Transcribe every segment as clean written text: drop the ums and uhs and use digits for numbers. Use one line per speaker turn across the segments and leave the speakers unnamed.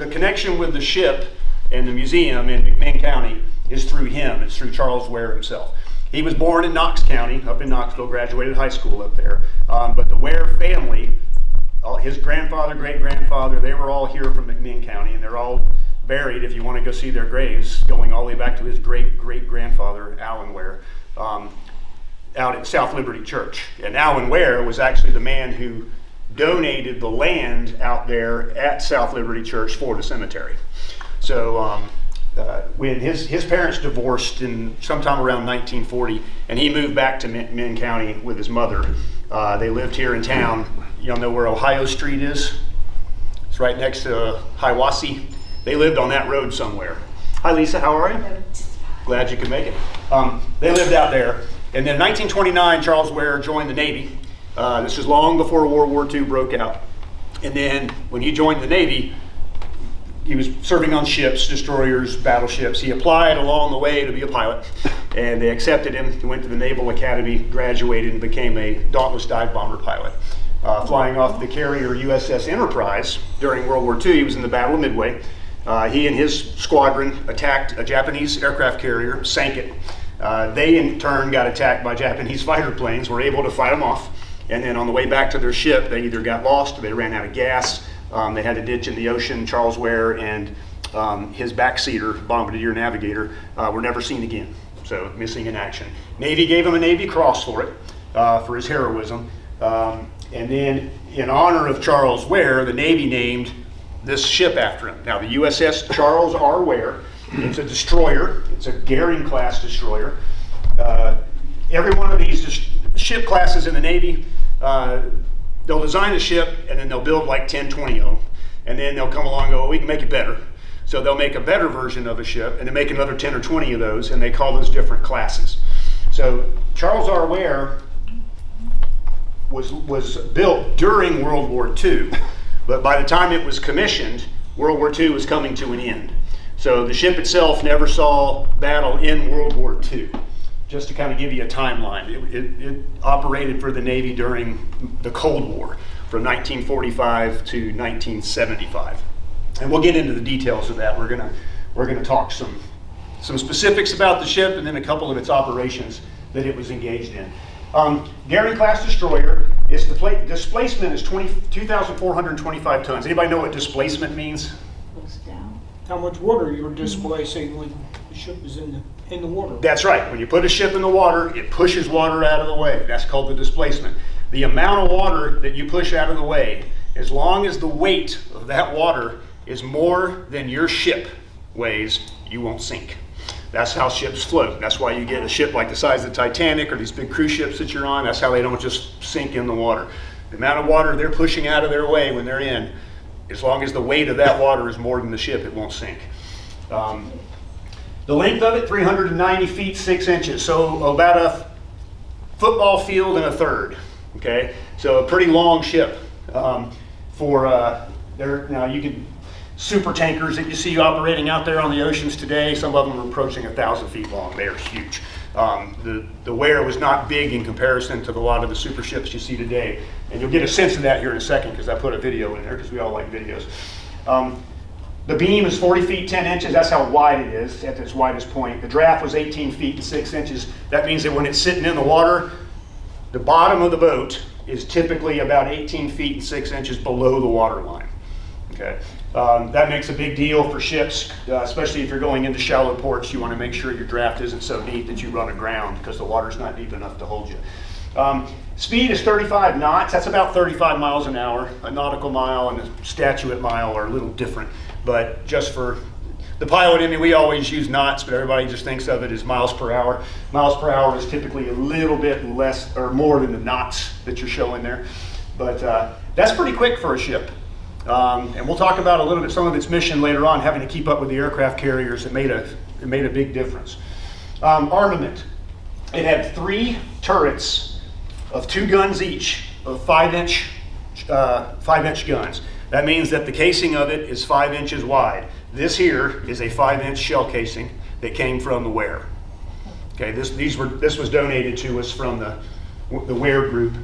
the connection with the ship and the museum in McMinn County is through him. It's through Charles Ware himself. He was born in Knox County, up in Knoxville, graduated high school up there. But the Ware family, his grandfather, great-grandfather, they were all here from McMinn County, and they're all buried, if you want to go see their graves, going all the way back to his great-great-grandfather, Allen Ware, out at South Liberty Church. And Allen Ware was actually the man who donated the land out there at South Liberty Church for the cemetery. So when his parents divorced in sometime around 1940, and he moved back to McMinn County with his mother. They lived here in town. Y'all know where Ohio Street is? It's right next to Hiwassee. They lived on that road somewhere. Hi Lisa, how are you? Glad you could make it. They lived out there. And then in 1929, Charles Ware joined the Navy. This is long before World War II broke out. And then when he joined the Navy, he was serving on ships, destroyers, battleships. He applied along the way to be a pilot, and they accepted him. He went to the Naval Academy, graduated, and became a Dauntless dive bomber pilot. Flying off the carrier USS Enterprise during World War II, he was in the Battle of Midway. He and his squadron attacked a Japanese aircraft carrier, sank it. They in turn got attacked by Japanese fighter planes, were able to fight them off, and then on the way back to their ship, they either got lost or they ran out of gas. They had a ditch in the ocean. Charles Ware and his backseater, bombardier navigator, were never seen again, so missing in action. Navy gave him a Navy Cross for it, for his heroism. And then in honor of Charles Ware, the Navy named this ship after him. Now the USS Charles R. Ware, it's a destroyer. It's a Goering class destroyer. Every one of these ship classes in the Navy, they'll design a ship and then they'll build like 10, 20 of them. And then they'll come along and go, well, we can make it better. So they'll make a better version of a ship and then make another 10 or 20 of those, and they call those different classes. So Charles R. Ware was built during World War II, but by the time it was commissioned, World War II was coming to an end. So the ship itself never saw battle in World War II. Just to kind of give you a timeline, it operated for the Navy during the Cold War from 1945 to 1975. And we'll get into the details of that. We're gonna talk some specifics about the ship and then a couple of its operations that it was engaged in. Goering class destroyer, displacement is 2,425 tons. Anybody know what displacement means?
How much water you're displacing when the ship is in the water.
That's right. When you put a ship in the water, it pushes water out of the way. That's called the displacement. The amount of water that you push out of the way, as long as the weight of that water is more than your ship weighs, you won't sink. That's how ships float. That's why you get a ship like the size of the Titanic or these big cruise ships that you're on. That's how they don't just sink in the water. The amount of water they're pushing out of their way when they're in, as long as the weight of that water is more than the ship, it won't sink. The length of it, 390 feet, 6 inches. So about a football field and a third, okay? So a pretty long ship. Now you can, super tankers that you see operating out there on the oceans today, some of them are approaching 1,000 feet long. They are huge. The Ware was not big in comparison to a lot of the super ships you see today. And you'll get a sense of that here in a second because I put a video in there because we all like videos. The beam is 40 feet 10 inches. That's how wide it is at its widest point. The draft was 18 feet and 6 inches. That means that when it's sitting in the water, the bottom of the boat is typically about 18 feet and 6 inches below the water line. Okay. That makes a big deal for ships, especially if you're going into shallow ports. You want to make sure your draft isn't so deep that you run aground because the water's not deep enough to hold you. Speed is 35 knots. That's about 35 miles an hour. A nautical mile and a statuette mile are a little different, but just for the pilot in me, we always use knots, but everybody just thinks of it as miles per hour. Miles per hour is typically a little bit less or more than the knots that you're showing there, but that's pretty quick for a ship. And we'll talk about a little bit some of its mission later on, having to keep up with the aircraft carriers. It made a big difference. Armament. It had 3 turrets of 2 guns each of 5-inch guns. That means that the casing of it is 5 inches wide. This here is a 5-inch shell casing that came from the Ware. Okay, this was donated to us from the Ware group.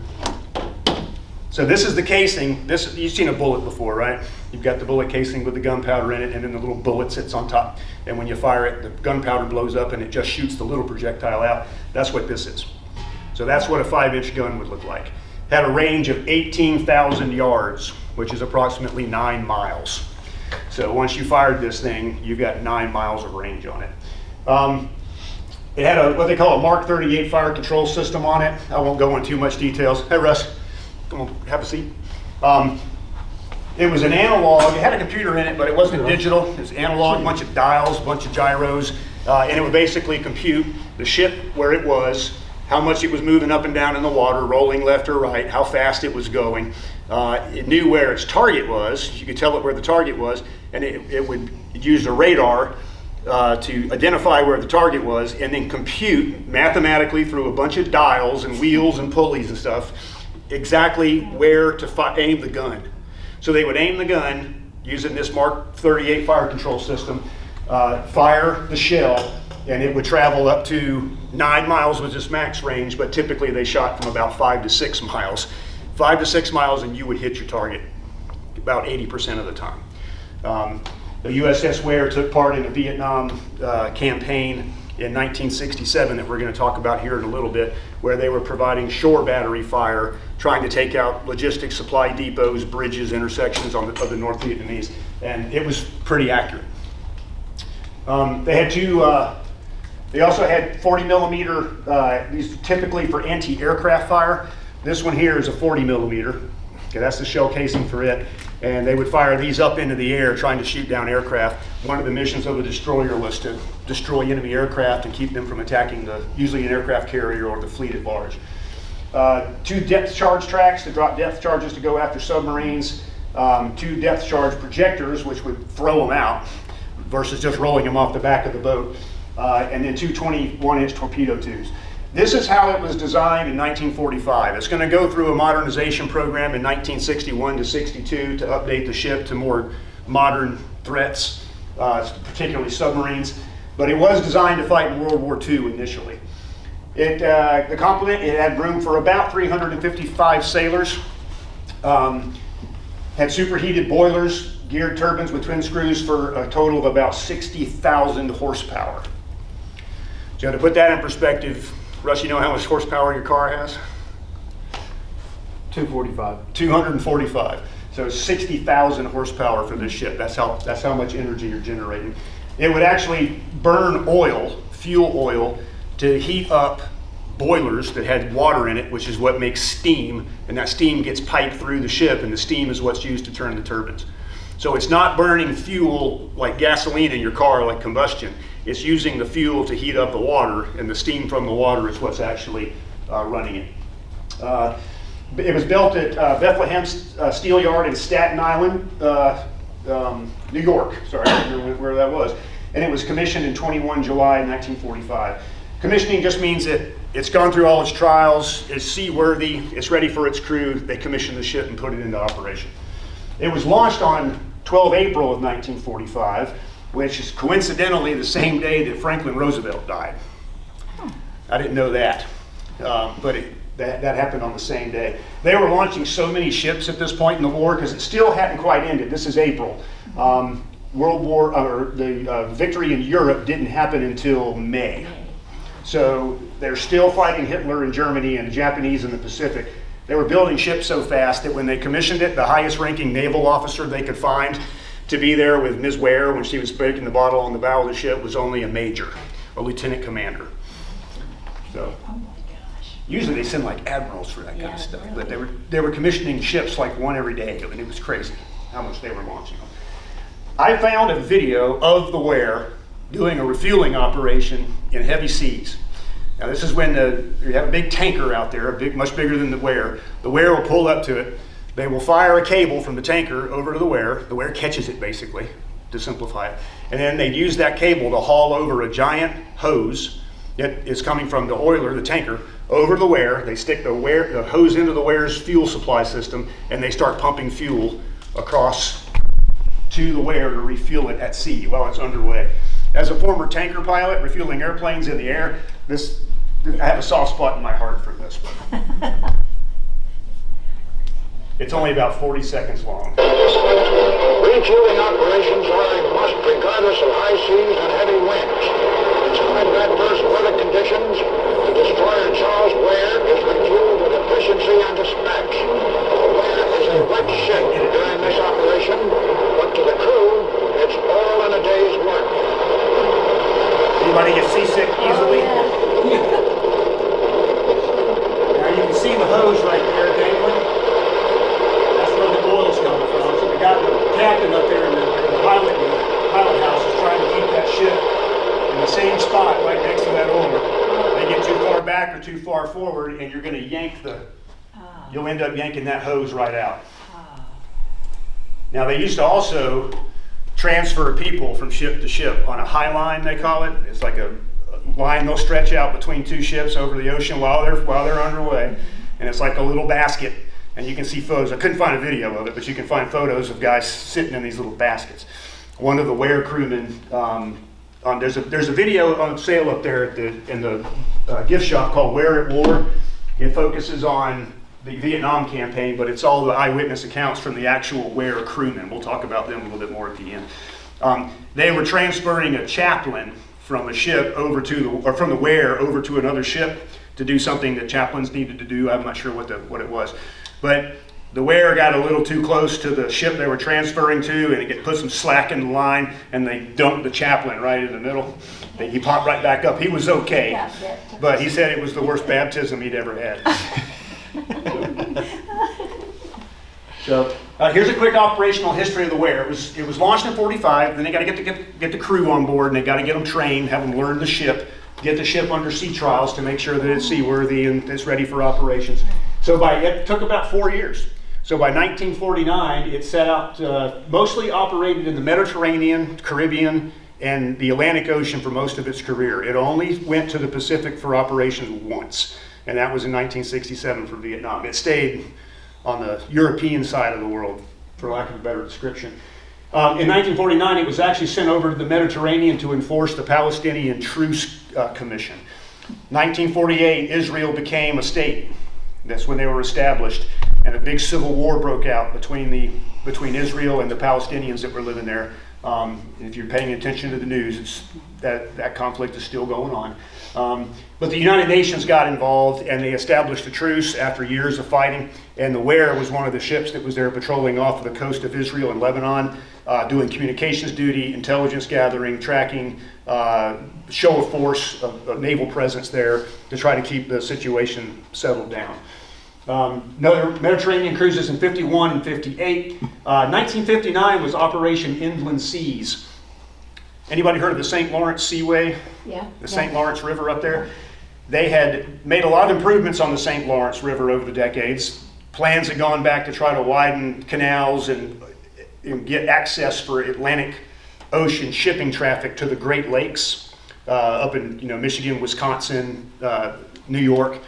So this is the casing. You've seen a bullet before, right? You've got the bullet casing with the gunpowder in it, and then the little bullet sits on top. And when you fire it, the gunpowder blows up and it just shoots the little projectile out. That's what this is. So that's what a 5-inch gun would look like. Had a range of 18,000 yards, which is approximately 9 miles. So once you fired this thing, you've got 9 miles of range on it. It had what they call a Mark 38 fire control system on it. I won't go into too much details. Hey Russ, come on, have a seat. It was an analog. It had a computer in it, but it wasn't digital. It was analog, a bunch of dials, a bunch of gyros, and it would basically compute the ship where it was, how much it was moving up and down in the water, rolling left or right, how fast it was going. It knew where its target was. You could tell it where the target was, and it would use a radar to identify where the target was, and then compute mathematically through a bunch of dials and wheels and pulleys and stuff exactly where to aim the gun. So they would aim the gun using this Mark 38 fire control system, fire the shell, and it would travel up to 9 miles was its max range, but typically they shot from about 5 to 6 miles. 5 to 6 miles and you would hit your target about 80% of the time. The USS Ware took part in a Vietnam campaign in 1967 that we're going to talk about here in a little bit, where they were providing shore battery fire, trying to take out logistics supply depots, bridges, intersections of the North Vietnamese, and it was pretty accurate. They had they also had 40 millimeter, these typically for anti-aircraft fire. This one here is a 40 millimeter. Okay, that's the shell casing for it. And they would fire these up into the air trying to shoot down aircraft. One of the missions of the destroyer was to destroy enemy aircraft and keep them from attacking usually an aircraft carrier or the fleet at large. 2 depth charge tracks to drop depth charges to go after submarines. 2 depth charge projectors, which would throw them out versus just rolling them off the back of the boat. And then 2 21-inch torpedo tubes. This is how it was designed in 1945. It's going to go through a modernization program in 1961 to 62 to update the ship to more modern threats, particularly submarines. But it was designed to fight in World War II initially. The complement, it had room for about 355 sailors. Had superheated boilers, geared turbines with twin screws for a total of about 60,000 horsepower. So to put that in perspective, Russ, you know how much horsepower your car has?
245.
245. So 60,000 horsepower for this ship. That's how much energy you're generating. It would actually burn oil, fuel oil, to heat up boilers that had water in it, which is what makes steam, and that steam gets piped through the ship, and the steam is what's used to turn the turbines. So it's not burning fuel like gasoline in your car, like combustion. It's using the fuel to heat up the water, and the steam from the water is what's actually running it. It was built at Bethlehem Steel Yard in Staten Island, New York. Sorry, I don't know where that was. And it was commissioned in 21 July 1945. Commissioning just means that it's gone through all its trials, it's seaworthy, it's ready for its crew. They commissioned the ship and put it into operation. It was launched on 12 April of 1945, which is coincidentally the same day that Franklin Roosevelt died. I didn't know that, but that happened on the same day. They were launching so many ships at this point in the war because it still hadn't quite ended. This is April. The victory in Europe didn't happen until May. So they're still fighting Hitler in Germany and the Japanese in the Pacific. They were building ships so fast that when they commissioned it, the highest ranking naval officer they could find to be there with Ms. Ware when she was breaking the bottle on the bow of the ship was only a major, a lieutenant commander. So usually they send like admirals for that kind of stuff, but they were commissioning ships like one every day, and it was crazy how much they were launching them. I found a video of the Ware doing a refueling operation in heavy seas. Now this is when you have a big tanker out there, much bigger than the Ware. The Ware will pull up to it. They will fire a cable from the tanker over to the Ware. The Ware catches it basically, to simplify it. And then they'd use that cable to haul over a giant hose that is coming from the oiler, the tanker, over the Ware. They stick the hose into the Ware's fuel supply system, and they start pumping fuel across to the Ware to refuel it at sea while it's underway. As a former tanker pilot refueling airplanes in the air, I have a soft spot in my heart for this one. It's only about 40 seconds long.
Refueling operations are a must regardless of high seas and heavy winds. In spite of adverse weather conditions, the destroyer Charles Ware is refueled with efficiency and dispatch. The Ware is a wrecked ship during this operation, but to the crew, it's all in a day's work.
Anybody get seasick easily? Now you can see the hose right there dangling. That's where the oil's coming from. So the captain up there in the pilot house is trying to keep that ship in the same spot right next to that oiler. They get too far back or too far forward, and you're going to you'll end up yanking that hose right out. Now they used to also transfer people from ship to ship on a high line, they call it. It's like a line they'll stretch out between two ships over the ocean while they're underway, and it's like a little basket. And you can see photos. I couldn't find a video of it, but you can find photos of guys sitting in these little baskets. One of the Ware crewmen, there's a video on sale up there in the gift shop called Ware at War. It focuses on the Vietnam campaign, but it's all the eyewitness accounts from the actual Ware crewmen. We'll talk about them a little bit more at the end. They were transferring a chaplain from a ship over from the Ware over to another ship to do something that chaplains needed to do. I'm not sure what it was. But the Ware got a little too close to the ship they were transferring to, and it put some slack in the line, and they dumped the chaplain right in the middle. He popped right back up. He was okay, but he said it was the worst baptism he'd ever had. So here's a quick operational history of the Ware. It was launched in '45. Then they got to get the crew on board, and they got to get them trained, have them learn the ship, get the ship under sea trials to make sure that it's seaworthy and it's ready for operations. So it took about 4 years. So by 1949, it set out mostly operated in the Mediterranean, Caribbean, and the Atlantic Ocean for most of its career. It only went to the Pacific for operations once, and that was in 1967 for Vietnam. It stayed on the European side of the world, for lack of a better description. In 1949, it was actually sent over to the Mediterranean to enforce the Palestinian Truce Commission. 1948, Israel became a state. That's when they were established, and a big civil war broke out between Israel and the Palestinians that were living there. If you're paying attention to the news, that conflict is still going on. But the United Nations got involved, and they established a truce after years of fighting. And the Ware was one of the ships that was there patrolling off of the coast of Israel and Lebanon, doing communications duty, intelligence gathering, tracking, show of force, of naval presence there to try to keep the situation settled down. Another Mediterranean cruises in 51 and 58. 1959 was Operation Inland Seas. Anybody heard of the St. Lawrence Seaway?
Yeah.
The St. Lawrence River up there? They had made a lot of improvements on the St. Lawrence River over the decades. Plans had gone back to try to widen canals and get access for Atlantic Ocean shipping traffic to the Great Lakes up in Michigan, Wisconsin, New York.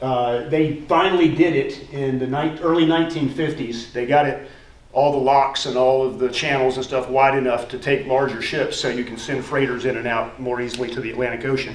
They finally did it in the early 1950s. They got it, all the locks and all of the channels and stuff wide enough to take larger ships so you can send freighters in and out more easily to the Atlantic Ocean.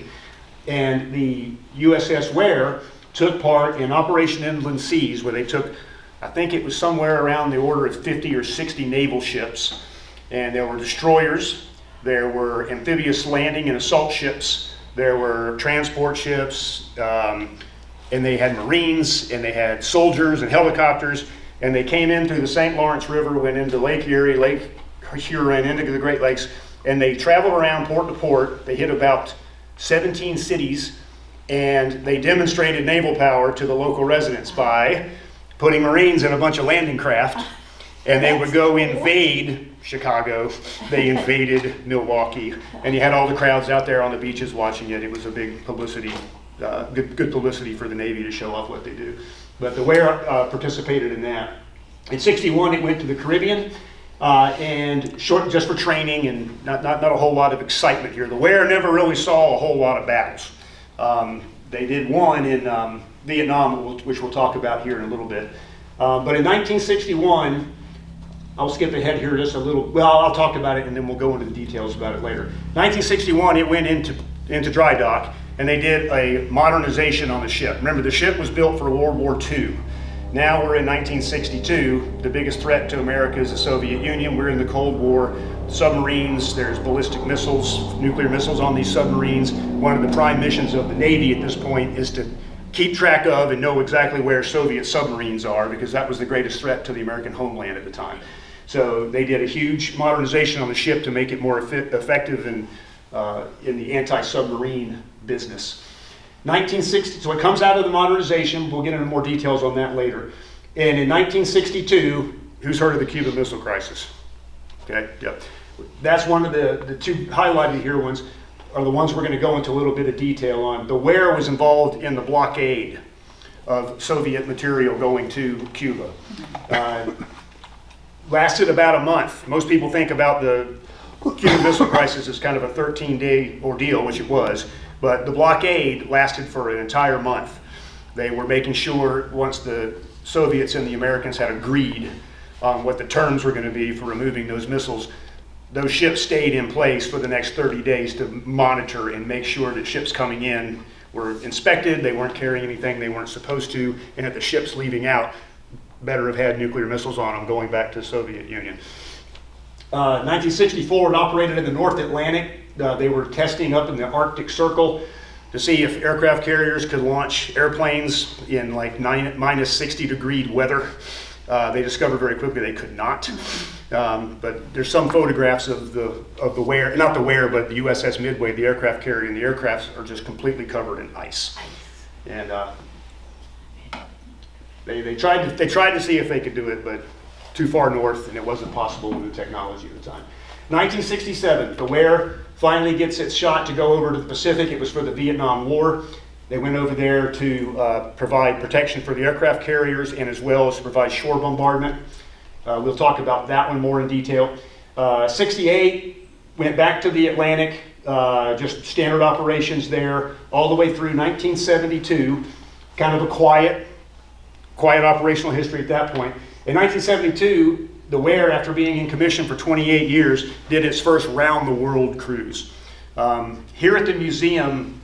And the USS Ware took part in Operation Inland Seas, where they took, I think it was somewhere around the order of 50 or 60 naval ships. And there were destroyers, there were amphibious landing and assault ships, there were transport ships, and they had Marines, and they had soldiers and helicopters, and they came in through the St. Lawrence River, went into Lake Erie, Lake Huron, into the Great Lakes, and they traveled around port to port. They hit about 17 cities, and they demonstrated naval power to the local residents by putting Marines in a bunch of landing craft, and they would go invade Chicago. They invaded Milwaukee, and you had all the crowds out there on the beaches watching it. It was a big publicity, good publicity for the Navy to show off what they do. But the Ware participated in that. In '61, it went to the Caribbean, and just for training and not a whole lot of excitement here. The Ware never really saw a whole lot of battles. They did one in Vietnam, which we'll talk about here in a little bit. But in 1961, I'll skip ahead here just a little. Well, I'll talk about it and then we'll go into the details about it later. 1961, it went into dry dock, and they did a modernization on the ship. Remember, the ship was built for World War II, Now we're in 1962. The biggest threat to America is the Soviet Union. We're in the Cold War. Submarines, there's ballistic missiles, nuclear missiles on these submarines. One of the prime missions of the Navy at this point is to keep track of and know exactly where Soviet submarines are, because that was the greatest threat to the American homeland at the time. So they did a huge modernization on the ship to make it more effective in the anti-submarine business. 1960, so it comes out of the modernization. We'll get into more details on that later. And in 1962, who's heard of the Cuban Missile Crisis? Okay, yep. That's one of the two highlighted here ones are the ones we're going to go into a little bit of detail on. The Ware was involved in the blockade of Soviet material going to Cuba. Lasted about a month. Most people think about the Cuban Missile Crisis as kind of a 13-day ordeal, which it was. But the blockade lasted for an entire month. They were making sure once the Soviets and the Americans had agreed on what the terms were going to be for removing those missiles, those ships stayed in place for the next 30 days to monitor and make sure that ships coming in were inspected, they weren't carrying anything they weren't supposed to, and that the ships leaving out better have had nuclear missiles on them going back to the Soviet Union. 1964, it operated in the North Atlantic. They were testing up in the Arctic Circle to see if aircraft carriers could launch airplanes in like minus 60-degree weather. They discovered very quickly they could not. But there's some photographs of the Ware, not the Ware, but the USS Midway, the aircraft carrier, and the aircrafts are just completely covered in ice. And they tried to see if they could do it, but too far north, and it wasn't possible with the technology at the time. 1967, the Ware finally gets its shot to go over to the Pacific. It was for the Vietnam War. They went over there to provide protection for the aircraft carriers and as well as to provide shore bombardment. We'll talk about that one more in detail. 68, went back to the Atlantic, just standard operations there, all the way through 1972, kind of a quiet operational history at that point. In 1972, the Ware, after being in commission for 28 years, did its first round-the-world cruise. Here at the museum,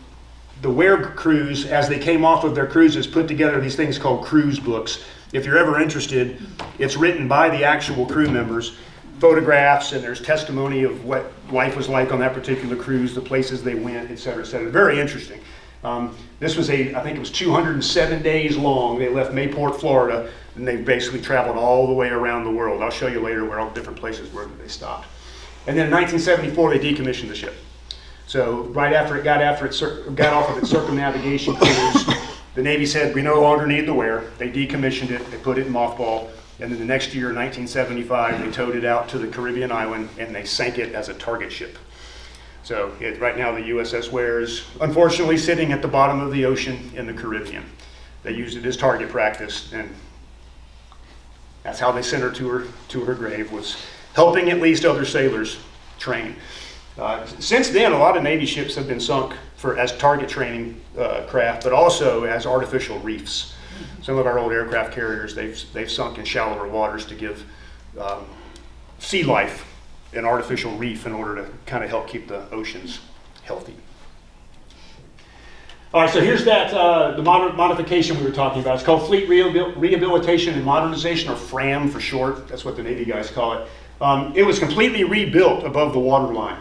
the Ware crews, as they came off of their cruises, put together these things called cruise books. If you're ever interested, it's written by the actual crew members, photographs, and there's testimony of what life was like on that particular cruise, the places they went, et cetera, et cetera. Very interesting. This was I think it was 207 days long. They left Mayport, Florida, and they basically traveled all the way around the world. I'll show you later where all the different places were that they stopped. And then in 1974, they decommissioned the ship. So right after it got off of its circumnavigation cruise, the Navy said, we no longer need the Ware. They decommissioned it, they put it in mothball, and then the next year, 1975, they towed it out to the Caribbean island and they sank it as a target ship. So right now the USS Ware is unfortunately sitting at the bottom of the ocean in the Caribbean. They used it as target practice, and that's how they sent her to her grave, was helping at least other sailors train. Since then, a lot of Navy ships have been sunk as target training craft, but also as artificial reefs. Some of our old aircraft carriers, they've sunk in shallower waters to give sea life an artificial reef in order to kind of help keep the oceans healthy. All right, so here's the modification we were talking about. It's called Fleet Rehabilitation and Modernization, or FRAM for short. That's what the Navy guys call it. It was completely rebuilt above the waterline.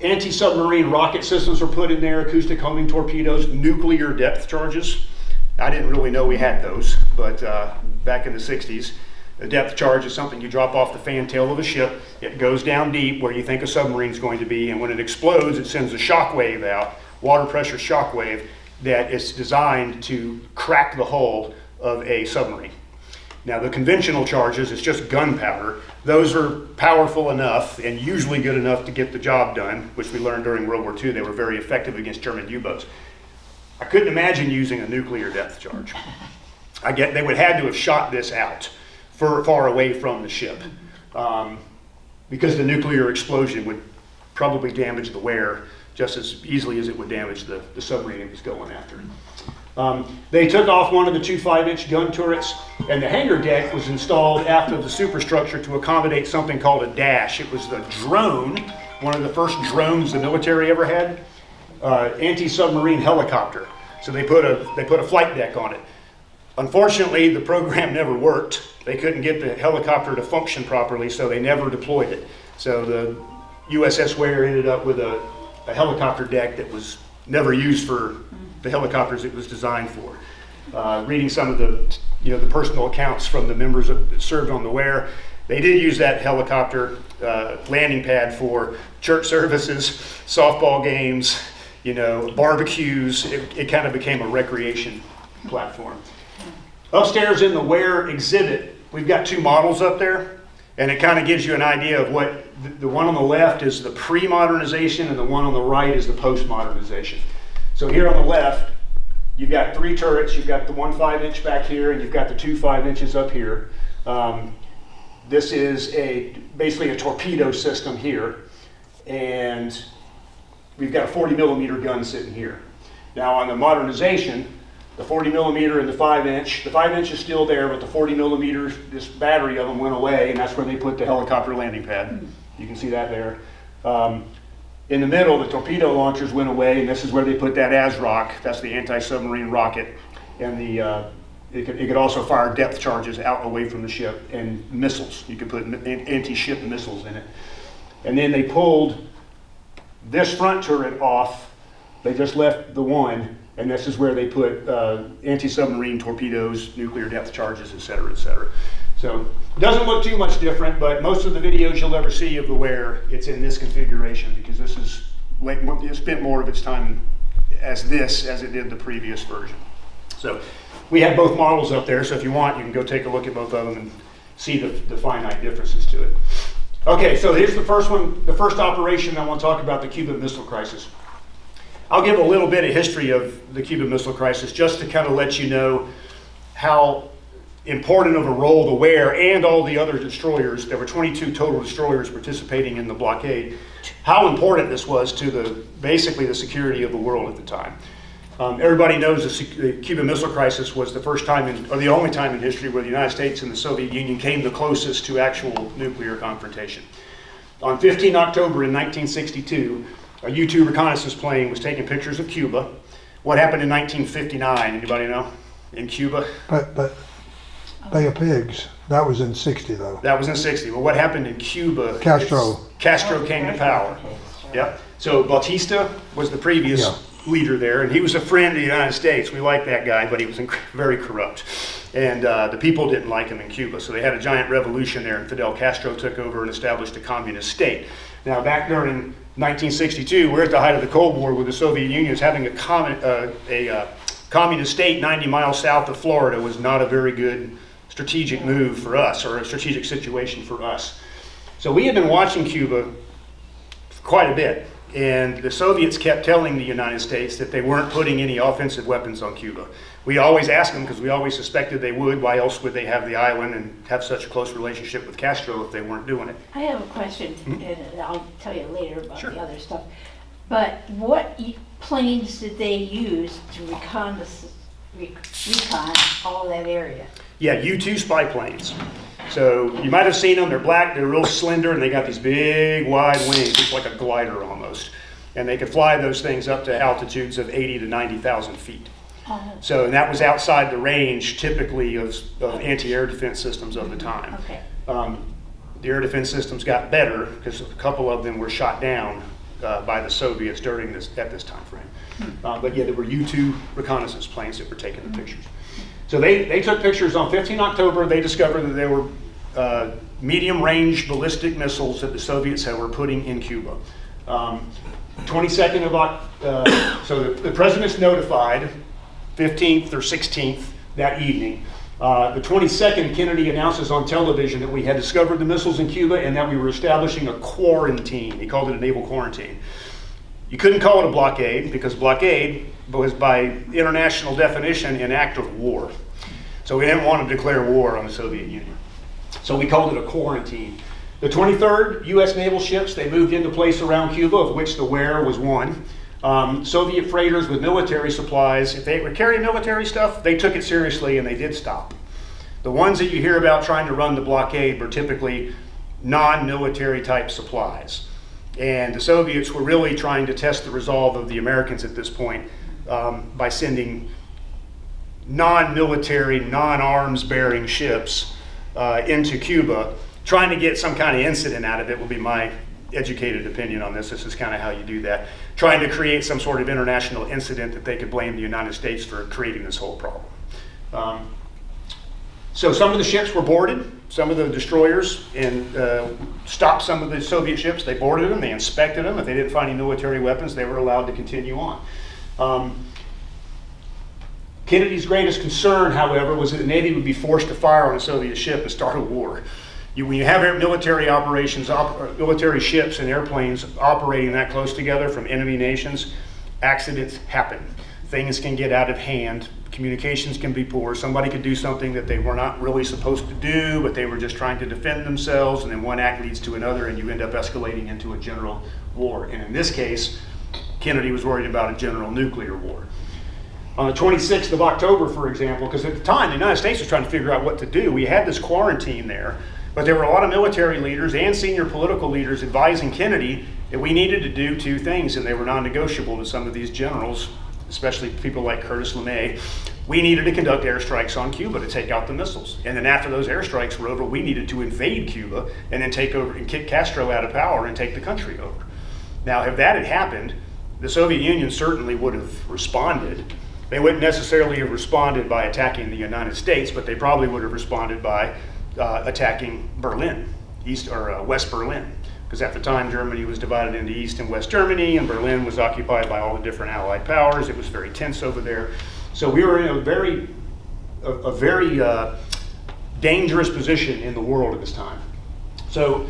Anti-submarine rocket systems were put in there, acoustic homing torpedoes, nuclear depth charges. I didn't really know we had those, but back in the 60s, a depth charge is something you drop off the fantail of a ship. It goes down deep where you think a submarine is going to be, and when it explodes, it sends a shock wave out, water pressure shock wave, that is designed to crack the hull of a submarine. Now, the conventional charges, it's just gunpowder. Those are powerful enough and usually good enough to get the job done, which we learned during World War II. They were very effective against German U-boats. I couldn't imagine using a nuclear depth charge. They would have had to have shot this out far away from the ship, because the nuclear explosion would probably damage the Ware just as easily as it would damage the submarine it was going after. They took off one of the two 5-inch gun turrets, and the hangar deck was installed after the superstructure to accommodate something called a dash. It was a drone, one of the first drones the military ever had, anti-submarine helicopter. So they put a flight deck on it. Unfortunately, the program never worked. They couldn't get the helicopter to function properly, so they never deployed it. So the USS Ware ended up with a helicopter deck that was never used for the helicopters it was designed for. Reading some of the personal accounts from the members that served on the Ware, they did use that helicopter landing pad for church services, softball games, barbecues. It kind of became a recreation platform. Upstairs in the Ware exhibit, we've got 2 models up there, and it kind of gives you an idea of what the one on the left is the pre-modernization and the one on the right is the post-modernization. So here on the left, you've got 3 turrets. You've got the 1 5-inch back here, and you've got the 2 5-inches up here. This is basically a torpedo system here, and we've got a 40 millimeter gun sitting here. Now on the modernization, the 40 millimeter and the 5-inch. The 5-inch is still there, but the 40 millimeters, this battery of them went away, and that's where they put the helicopter landing pad. You can see that there. In the middle, the torpedo launchers went away, and this is where they put that ASROC. That's the anti-submarine rocket, and it could also fire depth charges out away from the ship, and missiles. You could put anti-ship missiles in it. And then they pulled this front turret off. They just left the one. And this is where they put anti-submarine torpedoes, nuclear depth charges, et cetera, et cetera. So it doesn't look too much different, but most of the videos you'll ever see of the Ware, it's in this configuration because this is, it spent more of its time as it did the previous version. So we have both models up there, so if you want, you can go take a look at both of them and see the finite differences to it. Okay, so here's the first one, the first operation I want to talk about, the Cuban Missile Crisis. I'll give a little bit of history of the Cuban Missile Crisis just to kind of let you know how important of a role the Ware and all the other destroyers, there were 22 total destroyers participating in the blockade, how important this was to basically the security of the world at the time. Everybody knows the Cuban Missile Crisis was the first time, or the only time in history where the United States and the Soviet Union came the closest to actual nuclear confrontation. On 15 October in 1962, a U-2 reconnaissance plane was taking pictures of Cuba. What happened in 1959? Anybody know? In Cuba?
But Bay of Pigs, that was in 60 though.
That was in 60. Well, what happened in Cuba?
Castro
came to power. Yep. So Bautista was the previous leader there, and he was a friend of the United States. We liked that guy, but he was very corrupt. And the people didn't like him in Cuba. So they had a giant revolution there, and Fidel Castro took over and established a communist state. Now, back during 1962, we're at the height of the Cold War, where the Soviet Union is having a communist state 90 miles south of Florida was not a very good strategic move for us, or a strategic situation for us. So we had been watching Cuba quite a bit, and the Soviets kept telling the United States that they weren't putting any offensive weapons on Cuba. We always asked them because we always suspected they would. Why else would they have the island and have such a close relationship with Castro if they weren't doing it?
I have a question, and I'll tell you later about
Sure.
the other stuff. But what planes did they use to recon all that area?
Yeah, U-2 spy planes. So you might have seen them. They're black, they're real slender, and they got these big, wide wings. It's like a glider almost. And they could fly those things up to altitudes of 80 to 90,000 feet. So, and that was outside the range, typically, of anti-air defense systems of the time.
Okay.
The air defense systems got better because a couple of them were shot down by the Soviets at this time frame. But yeah, there were U-2 reconnaissance planes that were taking the pictures. So they took pictures on 15 October. They discovered that there were medium-range ballistic missiles that the Soviets were putting in Cuba. 22nd of so the president's notified 15th or 16th that evening. The 22nd, Kennedy announces on television that we had discovered the missiles in Cuba and that we were establishing a quarantine. He called it a naval quarantine. You couldn't call it a blockade because blockade was by international definition an act of war. So we didn't want to declare war on the Soviet Union. So we called it a quarantine. The 23rd, U.S. naval ships, they moved into place around Cuba, of which the Ware was one. Soviet freighters with military supplies, if they were carrying military stuff, they took it seriously and they did stop. The ones that you hear about trying to run the blockade were typically non-military type supplies. And the Soviets were really trying to test the resolve of the Americans at this point by sending non-military, non-arms bearing ships into Cuba, trying to get some kind of incident out of it will be my educated opinion on this. This is kind of how you do that. Trying to create some sort of international incident that they could blame the United States for creating this whole problem. So some of the ships were boarded, some of the destroyers, and stopped some of the Soviet ships. They boarded them, they inspected them. If they didn't find any military weapons, they were allowed to continue on. Kennedy's greatest concern, however, was that the Navy would be forced to fire on a Soviet ship and start a war. When you have military operations, military ships and airplanes operating that close together from enemy nations, accidents happen. Things can get out of hand. Communications can be poor. Somebody could do something that they were not really supposed to do, but they were just trying to defend themselves, and then one act leads to another, and you end up escalating into a general war. And in this case, Kennedy was worried about a general nuclear war. On the 26th of October, for example, because at the time the United States was trying to figure out what to do, we had this quarantine there, but there were a lot of military leaders and senior political leaders advising Kennedy that we needed to do two things, and they were non-negotiable to some of these generals, especially people like Curtis LeMay. We needed to conduct airstrikes on Cuba to take out the missiles. And then after those airstrikes were over, we needed to invade Cuba and then take over and kick Castro out of power and take the country over. Now, if that had happened, the Soviet Union certainly would have responded. They wouldn't necessarily have responded by attacking the United States, but they probably would have responded by attacking Berlin, West Berlin. Because at the time, Germany was divided into East and West Germany, and Berlin was occupied by all the different Allied powers. It was very tense over there. So we were in a very dangerous position in the world at this time. So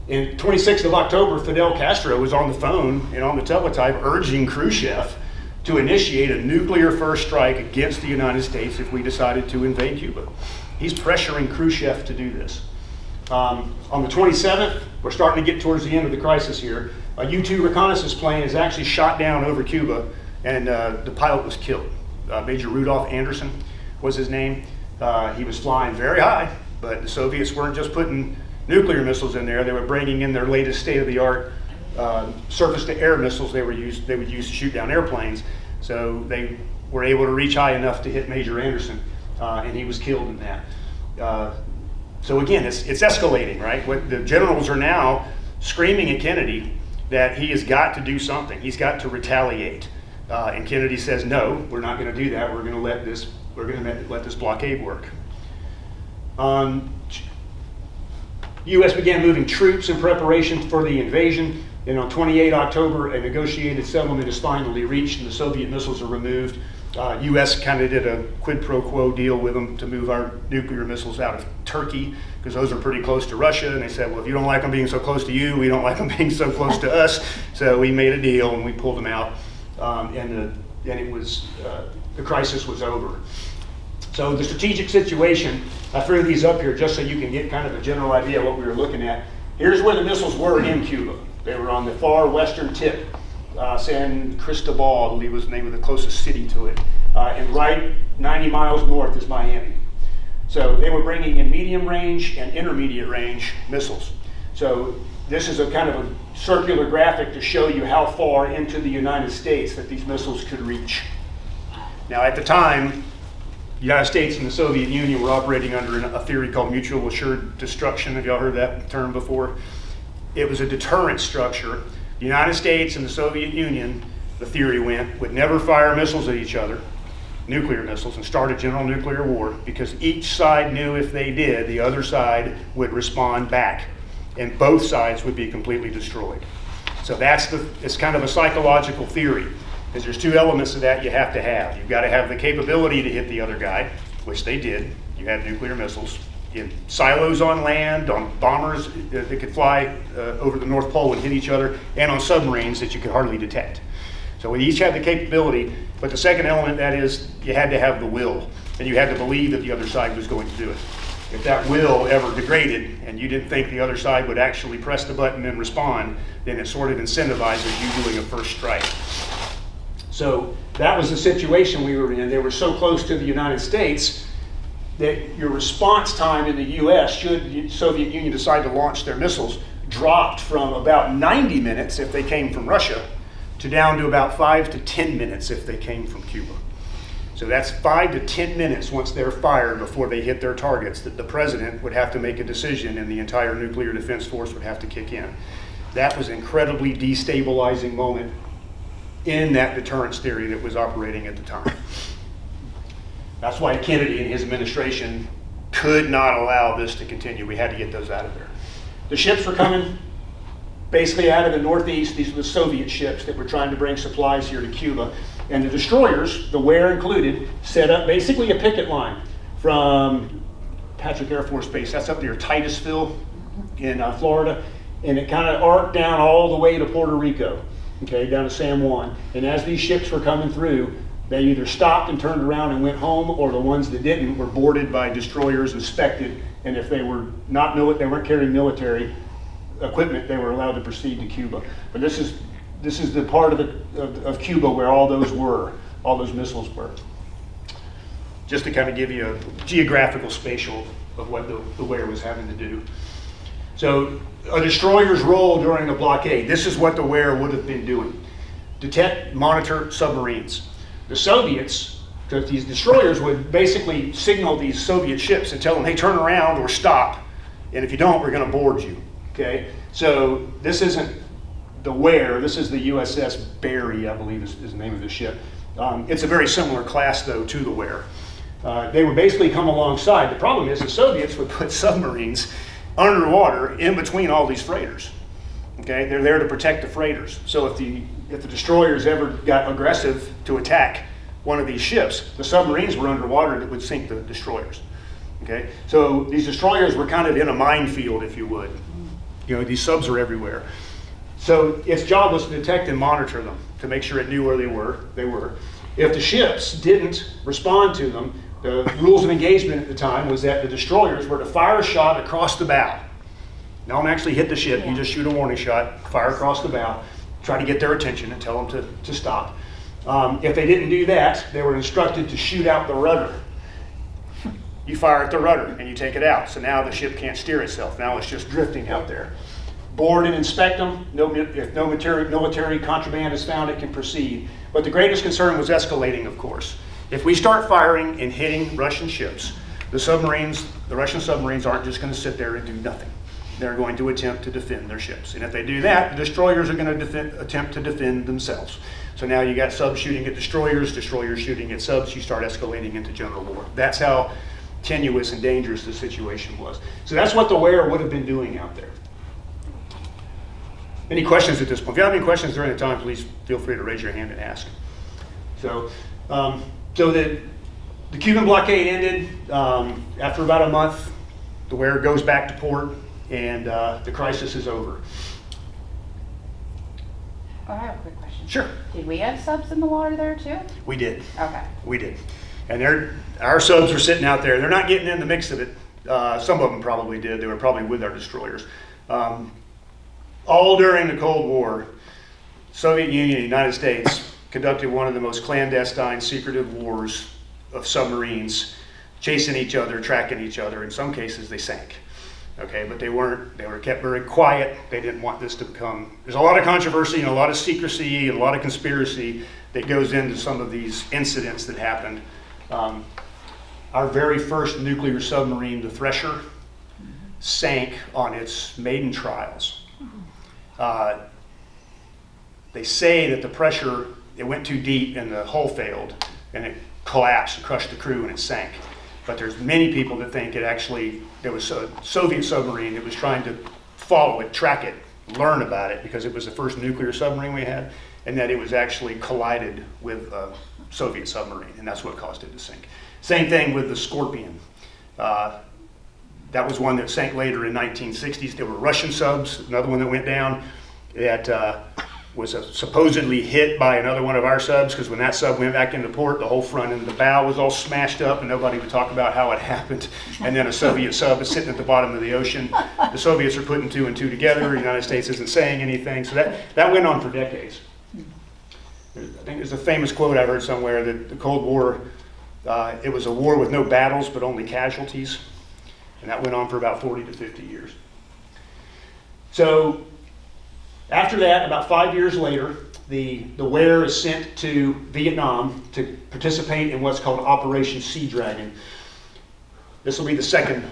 in 26th of October, Fidel Castro was on the phone and on the teletype urging Khrushchev to initiate a nuclear first strike against the United States if we decided to invade Cuba. He's pressuring Khrushchev to do this. On the 27th, we're starting to get towards the end of the crisis here. A U-2 reconnaissance plane is actually shot down over Cuba, and the pilot was killed. Major Rudolph Anderson was his name. He was flying very high, but the Soviets weren't just putting nuclear missiles in there. They were bringing in their latest state-of-the-art surface-to-air missiles they would use to shoot down airplanes. So they were able to reach high enough to hit Major Anderson, and he was killed in that. So again, it's escalating, right? What the generals are now screaming at Kennedy that he has got to do something. He's got to retaliate. And Kennedy says, no, we're not going to do that. We're going to let this blockade work. U.S. began moving troops in preparation for the invasion. And on 28 October, a negotiated settlement is finally reached, and the Soviet missiles are removed. U.S. kind of did a quid pro quo deal with them to move our nuclear missiles out of Turkey, because those are pretty close to Russia. And they said, well, if you don't like them being so close to you, we don't like them being so close to us. So we made a deal and we pulled them out. And it was the crisis was over. So the strategic situation, I threw these up here just so you can get kind of a general idea of what we were looking at. Here's where the missiles were in Cuba. They were on the far western tip. San Cristobal, I believe was the name of the closest city to it. And right 90 miles north is Miami. So they were bringing in medium range and intermediate range missiles. So this is a kind of a circular graphic to show you how far into the United States that these missiles could reach. Now at the time, the United States and the Soviet Union were operating under a theory called mutual assured destruction. Have y'all heard that term before? It was a deterrent structure. The United States and the Soviet Union, the theory went, would never fire missiles at each other, nuclear missiles, and start a general nuclear war, because each side knew if they did, the other side would respond back, and both sides would be completely destroyed. So it's kind of a psychological theory, because there's two elements of that you have to have. You've got to have the capability to hit the other guy, which they did. You had nuclear missiles in silos on land, on bombers that could fly over the North Pole and hit each other, and on submarines that you could hardly detect. So we each had the capability, but the second element, that is, you had to have the will, and you had to believe that the other side was going to do it. If that will ever degraded and you didn't think the other side would actually press the button and respond, then it sort of incentivizes you doing a first strike. So that was the situation we were in. They were so close to the United States that your response time in the U.S., should the Soviet Union decide to launch their missiles, dropped from about 90 minutes if they came from Russia to down to about 5 to 10 minutes if they came from Cuba. So that's 5 to 10 minutes once they're fired before they hit their targets that the president would have to make a decision and the entire nuclear defense force would have to kick in. That was an incredibly destabilizing moment in that deterrence theory that was operating at the time. That's why Kennedy and his administration could not allow this to continue. We had to get those out of there. The ships were coming basically out of the Northeast. These were the Soviet ships that were trying to bring supplies here to Cuba. And the destroyers, the Ware included, set up basically a picket line from Patrick Air Force Base. That's up near Titusville in Florida. And it kind of arced down all the way to Puerto Rico, okay, down to San Juan. And as these ships were coming through, they either stopped and turned around and went home, or the ones that didn't were boarded by destroyers, inspected, and if they were not they weren't carrying military equipment, they were allowed to proceed to Cuba. But this is the part of Cuba where all those missiles were. Just to kind of give you a geographical spatial of what the Ware was having to do. So a destroyer's role during the blockade, this is what the Ware would have been doing. Detect, monitor submarines. The Soviets, because these destroyers would basically signal these Soviet ships and tell them, hey, turn around or stop. And if you don't, we're going to board you. Okay? So this isn't the Ware, this is the USS Barry, I believe is the name of the ship. It's a very similar class, though, to the Ware. They would basically come alongside. The problem is the Soviets would put submarines underwater in between all these freighters. Okay? They're there to protect the freighters. So if the destroyers ever got aggressive to attack one of these ships, the submarines were underwater that would sink the destroyers. Okay? So these destroyers were kind of in a minefield, if you would. You know, these subs are everywhere. So its job was to detect and monitor them to make sure it knew where they were. If the ships didn't respond to them, the rules of engagement at the time was that the destroyers were to fire a shot across the bow. Don't actually hit the ship, you just shoot a warning shot, fire across the bow, try to get their attention and tell them to stop. If they didn't do that, they were instructed to shoot out the rudder. You fire at the rudder and you take it out. So now the ship can't steer itself. Now it's just drifting out there. Board and inspect them. If no military contraband is found, it can proceed. But the greatest concern was escalating, of course. If we start firing and hitting Russian ships, the Russian submarines aren't just going to sit there and do nothing. They're going to attempt to defend their ships. And if they do that, the destroyers are going to attempt to defend themselves. So now you got subs shooting at destroyers shooting at subs, you start escalating into general war. That's how tenuous and dangerous the situation was. So that's what the Ware would have been doing out there. Any questions at this point? If you have any questions during the time, please feel free to raise your hand and ask. So, the Cuban blockade ended. After about a month, the Ware goes back to port, and the crisis is over.
Oh, I have a quick question.
Sure.
Did we have subs in the water there too?
We did.
Okay.
We did. And our subs were sitting out there. They're not getting in the mix of it. Some of them probably did. They were probably with our destroyers. All during the Cold War, Soviet Union and the United States conducted one of the most clandestine, secretive wars of submarines, chasing each other, tracking each other. In some cases, they sank. Okay, but they were kept very quiet. They didn't want this to become, there's a lot of controversy and a lot of secrecy and a lot of conspiracy that goes into some of these incidents that happened. Our very first nuclear submarine, the Thresher, sank on its maiden trials. They say that the pressure, it went too deep and the hull failed and it collapsed and crushed the crew and it sank. But there's many people that think there was a Soviet submarine that was trying to follow it, track it, learn about it, because it was the first nuclear submarine we had, and that it was actually collided with a Soviet submarine, and that's what caused it to sink. Same thing with the Scorpion. That was one that sank later in 1960s. There were Russian subs, another one that went down that was supposedly hit by another one of our subs, because when that sub went back into port, the whole front and the bow was all smashed up and nobody would talk about how it happened. And then a Soviet sub is sitting at the bottom of the ocean. The Soviets are putting two and two together. The United States isn't saying anything. So that went on for decades. I think there's a famous quote I heard somewhere that the Cold War, it was a war with no battles but only casualties. And that went on for about 40 to 50 years. So After that, about 5 years later, the Ware is sent to Vietnam to participate in what's called Operation Sea Dragon. This will be the second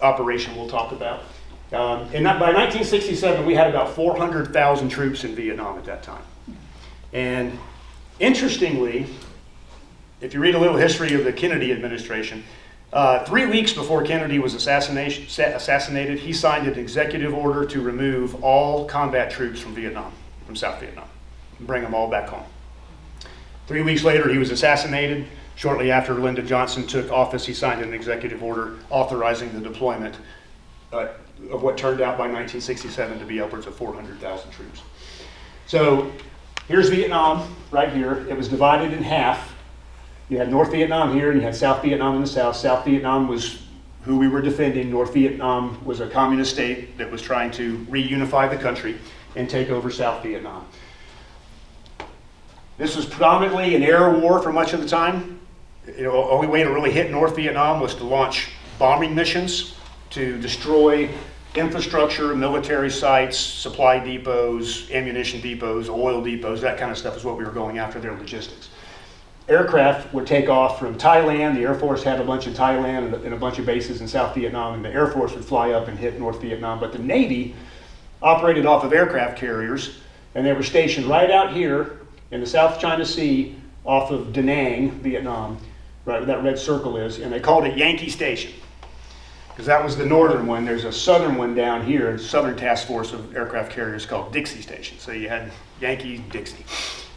operation we'll talk about. And by 1967, we had about 400,000 troops in Vietnam at that time. And interestingly, if you read a little history of the Kennedy administration, 3 weeks before Kennedy was assassinated, he signed an executive order to remove all combat troops from Vietnam, from South Vietnam, and bring them all back home. 3 weeks later, he was assassinated. Shortly after Lyndon Johnson took office, he signed an executive order authorizing the deployment of what turned out by 1967 to be upwards of 400,000 troops. So here's Vietnam right here. It was divided in half. You had North Vietnam here, and you had South Vietnam in the south. South Vietnam was who we were defending. North Vietnam was a communist state that was trying to reunify the country and take over South Vietnam. This was predominantly an air war for much of the time. The only way to really hit North Vietnam was to launch bombing missions to destroy infrastructure, military sites, supply depots, ammunition depots, oil depots, that kind of stuff is what we were going after, their logistics. Aircraft would take off from Thailand. The Air Force had a bunch in Thailand and a bunch of bases in South Vietnam, and the Air Force would fly up and hit North Vietnam. But the Navy operated off of aircraft carriers, and they were stationed right out here in the South China Sea off of Da Nang, Vietnam, right where that red circle is, and they called it Yankee Station, because that was the northern one. There's a southern one down here, a southern task force of aircraft carriers called Dixie Station. So you had Yankee, Dixie.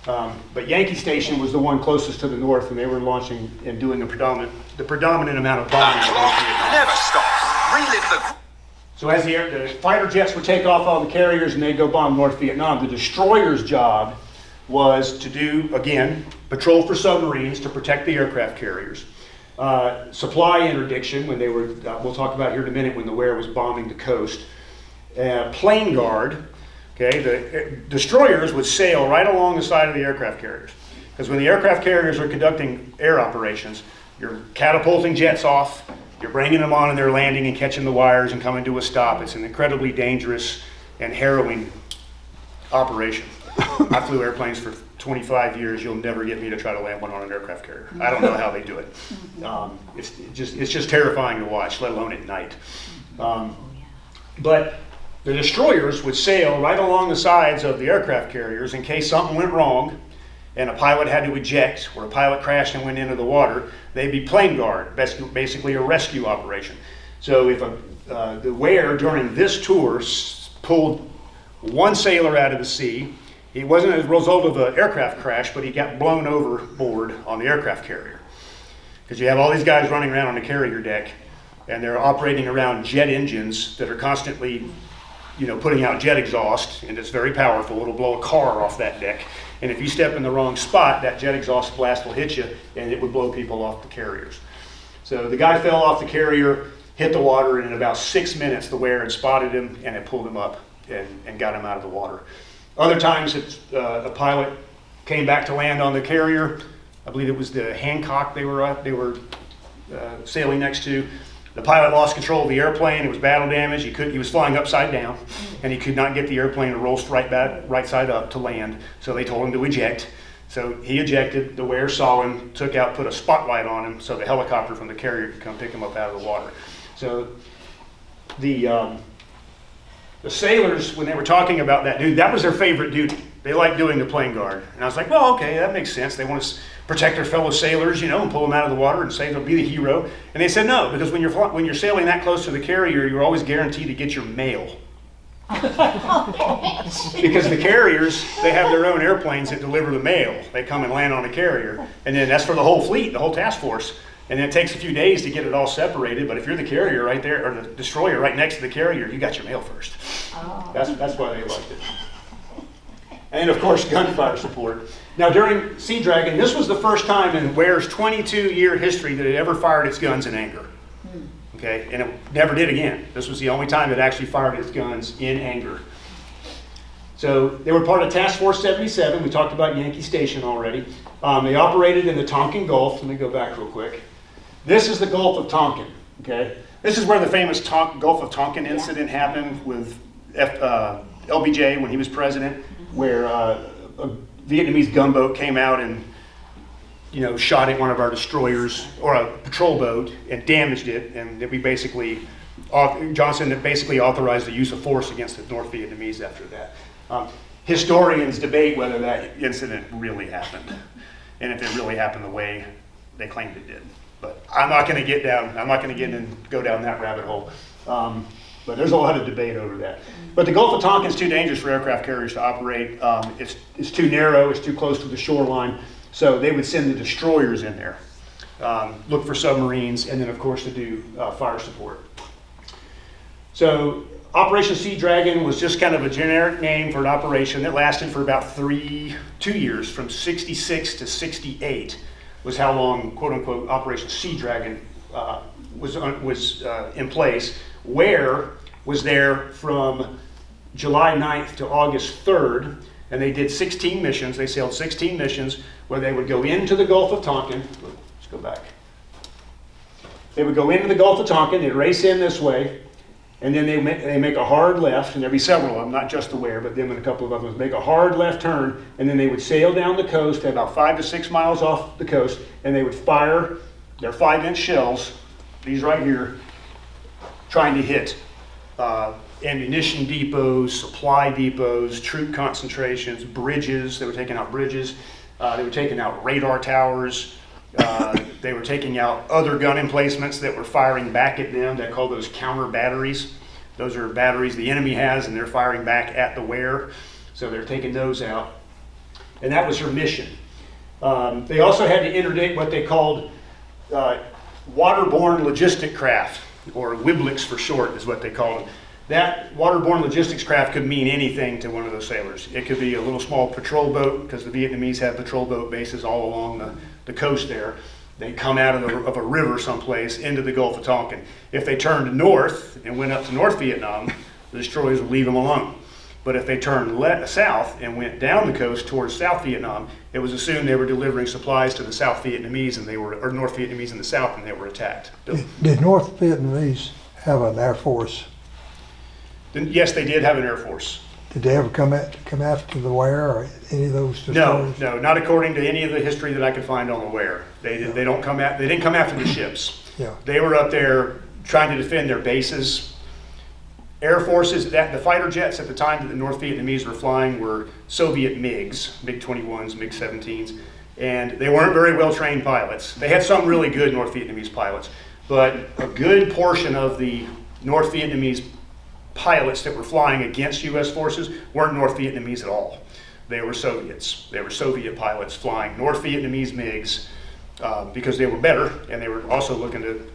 But Yankee Station was the one closest to the north, and they were launching and doing the predominant amount of bombing.
Never stops. Relive the...
So as the fighter jets would take off all the carriers and they'd go bomb North Vietnam, the destroyer's job was to do, again, patrol for submarines to protect the aircraft carriers. Supply interdiction, when they were, we'll talk about here in a minute, when the Ware was bombing the coast. Plane guard. Okay, the destroyers would sail right along the side of the aircraft carriers. Because when the aircraft carriers are conducting air operations, you're catapulting jets off, you're bringing them on and they're landing and catching the wires and coming to a stop. It's an incredibly dangerous and harrowing operation. I flew airplanes for 25 years. You'll never get me to try to land one on an aircraft carrier. I don't know how they do it. It's just terrifying to watch, let alone at night. But the destroyers would sail right along the sides of the aircraft carriers in case something went wrong and a pilot had to eject, or a pilot crashed and went into the water. They'd be plane guard, basically a rescue operation. So if the Ware during this tour pulled one sailor out of the sea, it wasn't as a result of an aircraft crash, but he got blown overboard on the aircraft carrier. Because you have all these guys running around on the carrier deck, and they're operating around jet engines that are constantly putting out jet exhaust, and it's very powerful. It'll blow a car off that deck. And if you step in the wrong spot, that jet exhaust blast will hit you, and it would blow people off the carriers. So the guy fell off the carrier, hit the water, and in about 6 minutes, the Ware had spotted him, and it pulled him up and got him out of the water. Other times, a pilot came back to land on the carrier. I believe it was the Hancock they were sailing next to. The pilot lost control of the airplane. It was battle damage. He was flying upside down, and he could not get the airplane to roll right side up to land. So they told him to eject. So he ejected. The Ware saw him, put a spotlight on him, so the helicopter from the carrier could come pick him up out of the water. So the sailors, when they were talking about that dude, that was their favorite duty. They liked doing the plane guard. And I was like, well, okay, that makes sense. They want to protect their fellow sailors, and pull them out of the water and say they'll be the hero. And they said no, because when you're sailing that close to the carrier, you're always guaranteed to get your mail. Because the carriers, they have their own airplanes that deliver the mail. They come and land on the carrier. And then that's for the whole fleet, the whole task force. And then it takes a few days to get it all separated, but if you're the carrier right there, or the destroyer right next to the carrier, you got your mail first.
Oh.
That's why they liked it. And of course, gunfire support. Now during Sea Dragon, this was the first time in Ware's 22-year history that it ever fired its guns in anger. Okay, and it never did again. This was the only time it actually fired its guns in anger. So they were part of Task Force 77. We talked about Yankee Station already. They operated in the Tonkin Gulf. Let me go back real quick. This is the Gulf of Tonkin. Okay, this is where the famous Gulf of Tonkin incident happened with LBJ when he was president, where a Vietnamese gunboat came out and shot at one of our destroyers or a patrol boat and damaged it, and that we basically Johnson basically authorized the use of force against the North Vietnamese after that. Historians debate whether that incident really happened, and if it really happened the way they claimed it did. But I'm not going to get down. I'm not going to get in and go down that rabbit hole. But there's a lot of debate over that. But the Gulf of Tonkin is too dangerous for aircraft carriers to operate. It's too narrow. It's too close to the shoreline. So they would send the destroyers in there, look for submarines, and then of course to do fire support. So Operation Sea Dragon was just kind of a generic name for an operation that lasted for about 2 years, from 66 to 68 was how long, quote unquote, Operation Sea Dragon was in place. Ware was there from July 9th to August 3rd, and they did 16 missions. They sailed 16 missions where they would go into the Gulf of Tonkin. Let's go back. They would go into the Gulf of Tonkin, they'd race in this way, and then they make a hard left, and there'd be several of them, not just the Ware, but them and a couple of others, make a hard left turn, and then they would sail down the coast about 5 to 6 miles off the coast, and they would fire their 5-inch shells, these right here, trying to hit ammunition depots, supply depots, troop concentrations, bridges. They were taking out bridges. They were taking out radar towers. They were taking out other gun emplacements that were firing back at them. They call those counter batteries. Those are batteries the enemy has, and they're firing back at the Ware. So they're taking those out. And that was her mission. They also had to interdict what they called waterborne logistic craft, or WIBLICs for short is what they called them. That waterborne logistics craft could mean anything to one of those sailors. It could be a little small patrol boat, because the Vietnamese had patrol boat bases all along the coast there. They'd come out of a river someplace into the Gulf of Tonkin. If they turned north and went up to North Vietnam, the destroyers would leave them alone. But if they turned south and went down the coast towards South Vietnam, it was assumed they were delivering supplies to the South Vietnamese, or North Vietnamese in the south, and they were attacked.
Did North Vietnamese have an air force?
Yes, they did have an air force.
Did they ever come after the Ware or any of those destroyers?
No, not according to any of the history that I could find on the Ware. They didn't come after the ships.
Yeah.
They were up there trying to defend their bases. Air forces, the fighter jets at the time that the North Vietnamese were flying were Soviet MiGs, MiG-21s, MiG-17s, and they weren't very well trained pilots. They had some really good North Vietnamese pilots, but a good portion of the North Vietnamese pilots that were flying against U.S. forces weren't North Vietnamese at all. They were Soviets. They were Soviet pilots flying North Vietnamese MiGs because they were better, and they were also looking to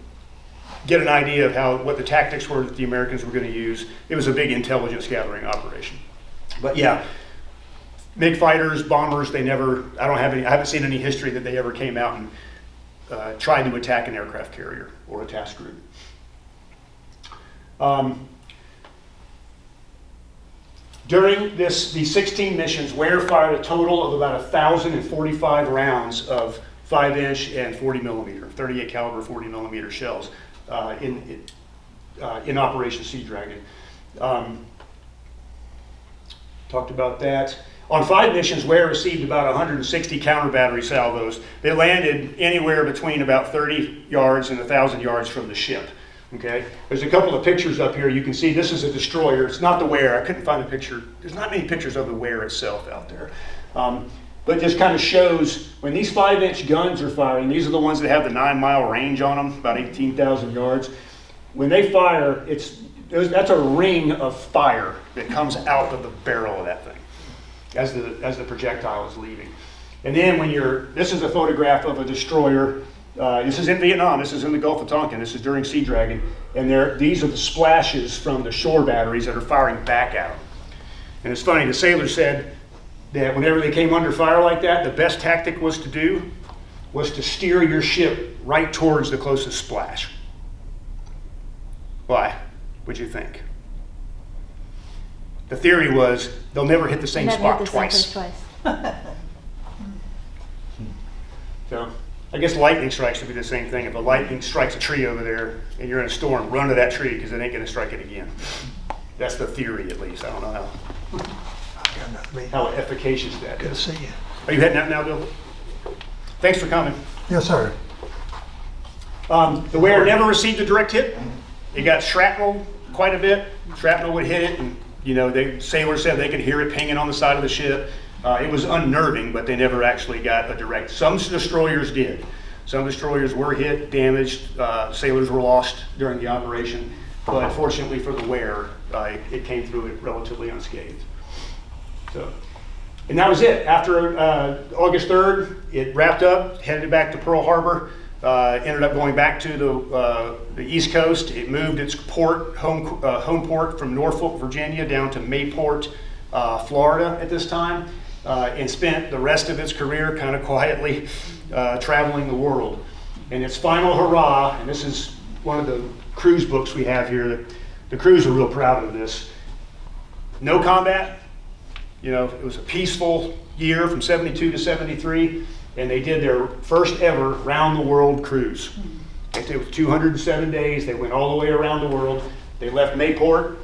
get an idea of what the tactics were that the Americans were going to use. It was a big intelligence gathering operation. But yeah, MiG fighters, bombers, I haven't seen any history that they ever came out and tried to attack an aircraft carrier or a task group. During these 16 missions, Ware fired a total of about 1,045 rounds of 5-inch and 40 millimeter, 38 caliber 40 millimeter shells in Operation Sea Dragon. Talked about that. On 5 missions, Ware received about 160 counter battery salvos. They landed anywhere between about 30 yards and 1,000 yards from the ship. Okay, there's a couple of pictures up here. You can see this is a destroyer. It's not the Ware. I couldn't find a picture. There's not many pictures of the Ware itself out there. But it just kind of shows when these 5-inch guns are firing, these are the ones that have the 9-mile range on them, about 18,000 yards. When they fire, that's a ring of fire that comes out of the barrel of that thing as the projectile is leaving. And then this is a photograph of a destroyer. This is in Vietnam. This is in the Gulf of Tonkin. This is during Sea Dragon. And these are the splashes from the shore batteries that are firing back at them. And it's funny, the sailors said that whenever they came under fire like that, the best tactic was to steer your ship right towards the closest splash. Why would you think? The theory was they'll never hit the same spot twice. So I guess lightning strikes would be the same thing. If a lightning strikes a tree over there and you're in a storm, run to that tree because it ain't going to strike it again. That's the theory, at least. I don't know how
I mean,
how efficacious that
good to
is.
see you.
Are you heading out now, Bill? Thanks for coming.
Yes, sir.
The Ware never received a direct hit. It got shrapnel quite a bit. Shrapnel would hit it, and sailors said they could hear it pinging on the side of the ship. It was unnerving, but they never actually got a direct. Some destroyers did. Some destroyers were hit, damaged. Sailors were lost during the operation, but fortunately for the Ware, it came through it relatively unscathed. So, and that was it. After August 3rd, it wrapped up, headed back to Pearl Harbor. Ended up going back to the East Coast. It moved its home port from Norfolk, Virginia, down to Mayport, Florida at this time, and spent the rest of its career kind of quietly traveling the world. And its final hurrah, and this is one of the cruise books we have here. The crews are real proud of this. No combat. It was a peaceful year from 72 to 73. And they did their first ever round-the-world cruise. It was 207 days. They went all the way around the world. They left Mayport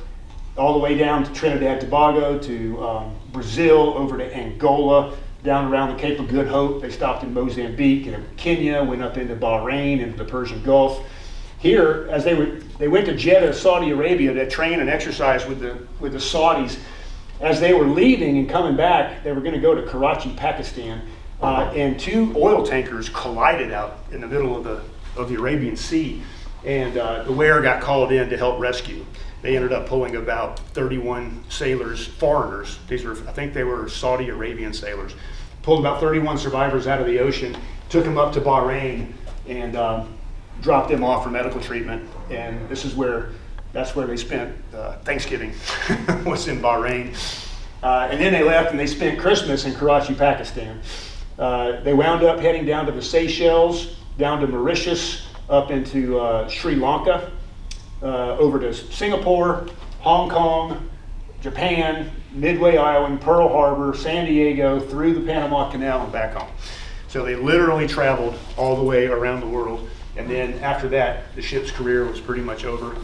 all the way down to Trinidad Tobago, to Brazil, over to Angola, down around the Cape of Good Hope. They stopped in Mozambique and Kenya, went up into Bahrain, into the Persian Gulf. Here, as they went to Jeddah, Saudi Arabia, to train and exercise with the Saudis. As they were leaving and coming back, they were going to go to Karachi, Pakistan. And two oil tankers collided out in the middle of the Arabian Sea, and the Ware got called in to help rescue. They ended up pulling about 31 sailors, foreigners. I think they were Saudi Arabian sailors. Pulled about 31 survivors out of the ocean, took them up to Bahrain, and dropped them off for medical treatment. And that's where they spent Thanksgiving, was in Bahrain. And then they left and they spent Christmas in Karachi, Pakistan. They wound up heading down to the Seychelles, down to Mauritius, up into Sri Lanka, over to Singapore, Hong Kong, Japan, Midway Island, Pearl Harbor, San Diego, through the Panama Canal and back home. So they literally traveled all the way around the world. And then after that, the ship's career was pretty much over.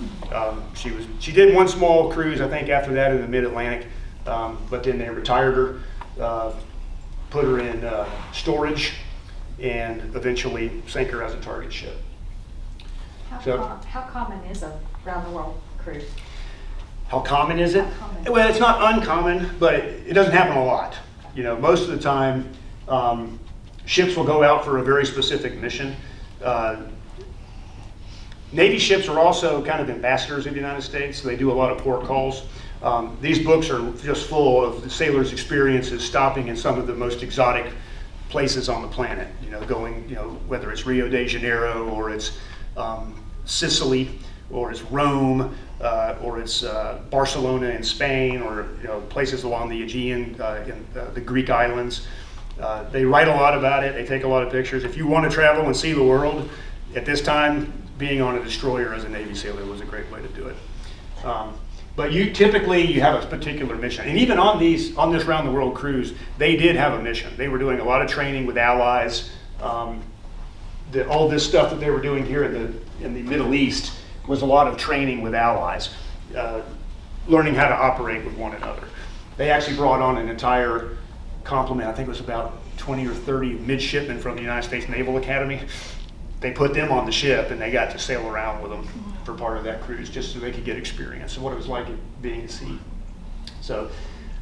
She did one small cruise, I think, after that in the Mid-Atlantic, but then they retired her. Put her in storage, and eventually sank her as a target ship.
How common is a round-the-world cruise?
How common is it?
How common?
Well, it's not uncommon, but it doesn't happen a lot. Most of the time, ships will go out for a very specific mission. Navy ships are also kind of ambassadors of the United States, so they do a lot of port calls. These books are just full of the sailors' experiences stopping in some of the most exotic places on the planet. Going, whether it's Rio de Janeiro, or it's Sicily, or it's Rome, or it's Barcelona in Spain, or places along the Aegean, in the Greek islands. They write a lot about it. They take a lot of pictures. If you want to travel and see the world, at this time, being on a destroyer as a Navy sailor was a great way to do it. But you have a particular mission. And even on this round the world cruise, they did have a mission. They were doing a lot of training with allies. All this stuff that they were doing here in the Middle East was a lot of training with allies, learning how to operate with one another. They actually brought on an entire complement. I think it was about 20 or 30 midshipmen from the United States Naval Academy. They put them on the ship, and they got to sail around with them for part of that cruise, just so they could get experience of what it was like being at sea. So,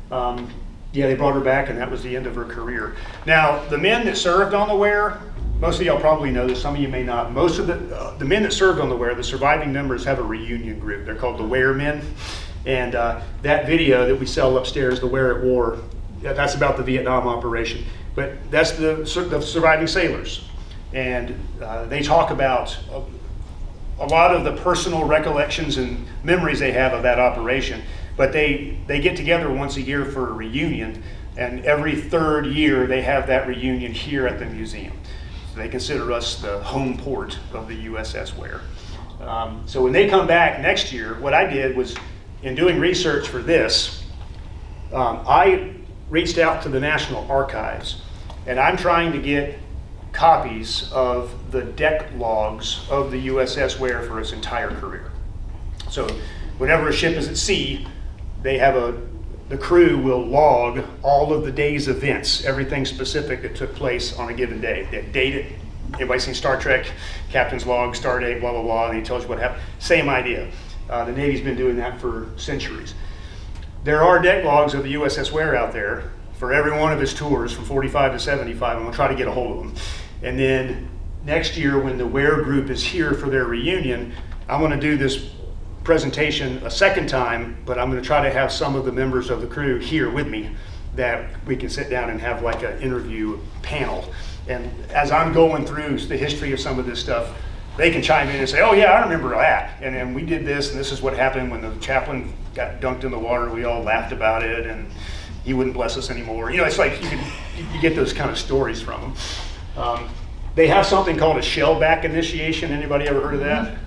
they brought her back, and that was the end of her career. Now, the men that served on the Ware, most of y'all probably know this, some of you may not. Most of the men that served on the Ware, the surviving members have a reunion group. They're called the Ware Men. And that video that we sell upstairs, the Ware at War, that's about the Vietnam operation. But that's the surviving sailors. And they talk about a lot of the personal recollections and memories they have of that operation. But they get together once a year for a reunion, and every third year they have that reunion here at the museum. So they consider us the home port of the USS Ware. So when they come back next year, what I did was, in doing research for this, I reached out to the National Archives, and I'm trying to get copies of the deck logs of the USS Ware for its entire career. So whenever a ship is at sea, they have the crew will log all of the day's events, everything specific that took place on a given day. They date it. Everybody seen Star Trek, captain's log, star date, blah, blah, blah, and he tells you what happened. Same idea. The Navy's been doing that for centuries. There are deck logs of the USS Ware out there for every one of his tours from 45 to 75. I'm gonna try to get a hold of them. And then next year when the Ware group is here for their reunion, I'm gonna do this presentation a second time, but I'm gonna try to have some of the members of the crew here with me that we can sit down and have like an interview panel. And as I'm going through the history of some of this stuff, they can chime in and say, oh yeah, I remember that. And then we did this, and this is what happened when the chaplain got dunked in the water. We all laughed about it, and he wouldn't bless us anymore. You know, it's like you get those kind of stories from them. They have something called a shellback initiation. Anybody ever heard of that?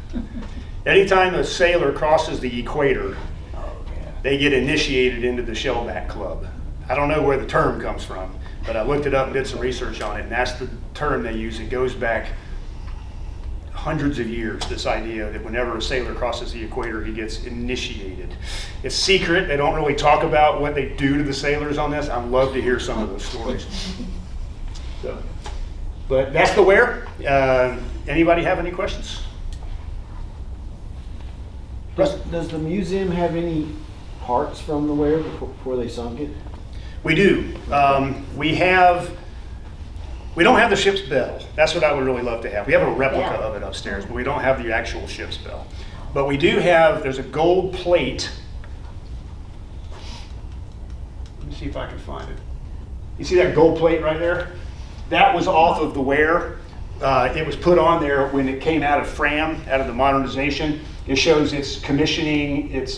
Anytime a sailor crosses the equator, they get initiated into the shellback club. I don't know where the term comes from, but I looked it up and did some research on it, and that's the term they use. It goes back hundreds of years, this idea that whenever a sailor crosses the equator, he gets initiated. It's secret. They don't really talk about what they do to the sailors on this. I'd love to hear some of those stories. So, but that's the Ware. Anybody have any questions?
Does the museum have any parts from the Ware before they sunk it?
We do. We don't have the ship's bell. That's what I would really love to have. We have a replica of it upstairs, but we don't have the actual ship's bell. But we do have, there's a gold plate. Let me see if I can find it. You see that gold plate right there? That was off of the Ware. It was put on there when it came out of Fram, out of the modernization. It shows its commissioning, its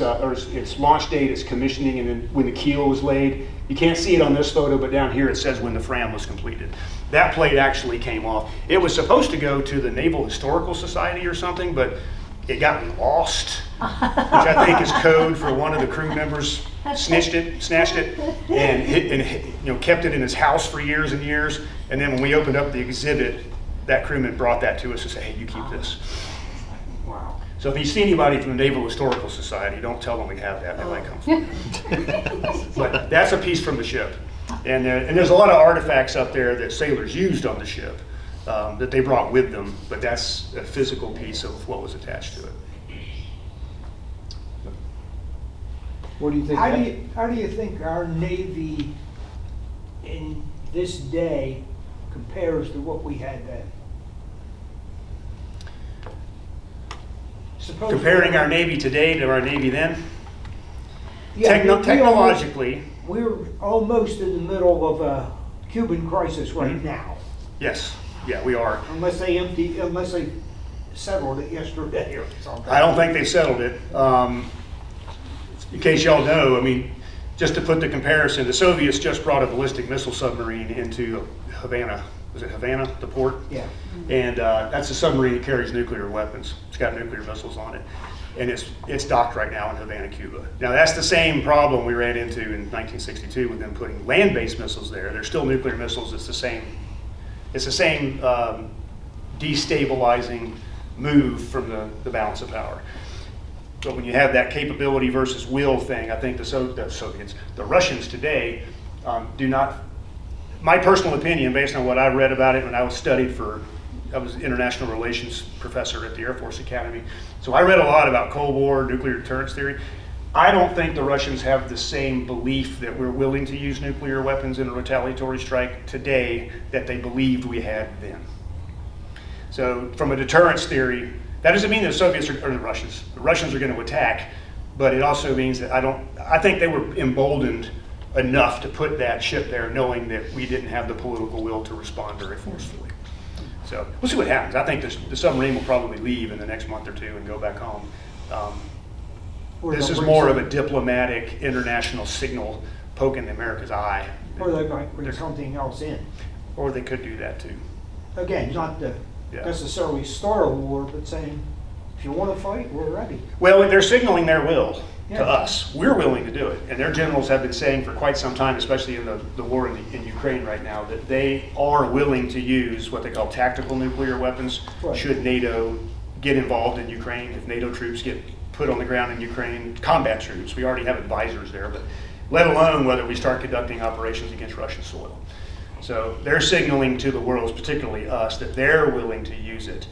launch date, its commissioning, and then when the keel was laid. You can't see it on this photo, but down here it says when the Fram was completed. That plate actually came off. It was supposed to go to the Naval Historical Society or something, but it got lost, which I think is code for one of the crew members snatched it, and kept it in his house for years and years. And then when we opened up the exhibit, that crewman brought that to us and said, "Hey, you keep this."
Wow.
So if you see anybody from the Naval Historical Society, don't tell them we have that. They might come from. But that's a piece from the ship. And there's a lot of artifacts up there that sailors used on the ship that they brought with them, but that's a physical piece of what was attached to it.
What do you think?
How do you think our Navy in this day compares to what we had then?
Comparing our Navy today to our Navy then,
Yeah,
technologically,
we're almost in the middle of a Cuban crisis right now.
yes, yeah, we are.
Unless they settled it yesterday or something.
I don't think they've settled it. In case y'all know, I mean, just to put the comparison, the Soviets just brought a ballistic missile submarine into Havana. Was it Havana, the port?
Yeah.
And that's a submarine that carries nuclear weapons. It's got nuclear missiles on it. And it's docked right now in Havana, Cuba. Now that's the same problem we ran into in 1962 with them putting land-based missiles there. They're still nuclear missiles. It's the same destabilizing move from the balance of power. But when you have that capability versus will thing, I think the Russians today do not. My personal opinion, based on what I read about it when I was an international relations professor at the Air Force Academy. So I read a lot about Cold War, nuclear deterrence theory. I don't think the Russians have the same belief that we're willing to use nuclear weapons in a retaliatory strike today that they believed we had then. So from a deterrence theory, that doesn't mean that the Soviets or the Russians are going to attack, but it also means that I think they were emboldened enough to put that ship there knowing that we didn't have the political will to respond very forcefully. So we'll see what happens. I think the submarine will probably leave in the next month or two and go back home. This is more of a diplomatic international signal poking America's eye.
Or they might bring something else in.
Or they could do that too.
Again, not to necessarily start a war, but saying, if you want to fight, we're ready.
Well, they're signaling their will
Yeah.
to us. We're willing to do it. And their generals have been saying for quite some time, especially in the war in Ukraine right now, that they are willing to use what they call tactical nuclear weapons
Right.
should NATO get involved in Ukraine, if NATO troops get put on the ground in Ukraine, combat troops. We already have advisors there, but let alone whether we start conducting operations against Russian soil. So they're signaling to the world, particularly us, that they're willing to use it.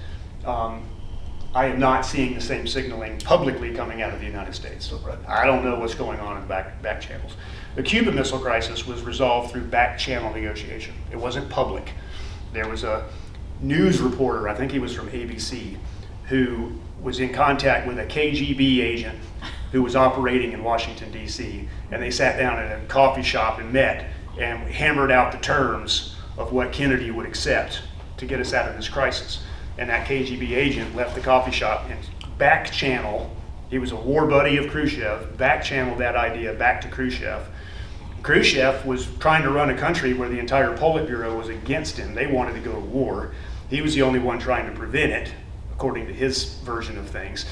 I am not seeing the same signaling publicly coming out of the United States. So I don't know what's going on in back channels. The Cuban Missile Crisis was resolved through back channel negotiation. It wasn't public. There was a news reporter, I think he was from ABC, who was in contact with a KGB agent who was operating in Washington, D.C., and they sat down at a coffee shop and met and hammered out the terms of what Kennedy would accept to get us out of this crisis. And that KGB agent left the coffee shop and back channel, he was a war buddy of Khrushchev, back channeled that idea back to Khrushchev. Khrushchev was trying to run a country where the entire Politburo was against him. They wanted to go to war. He was the only one trying to prevent it, according to his version of things.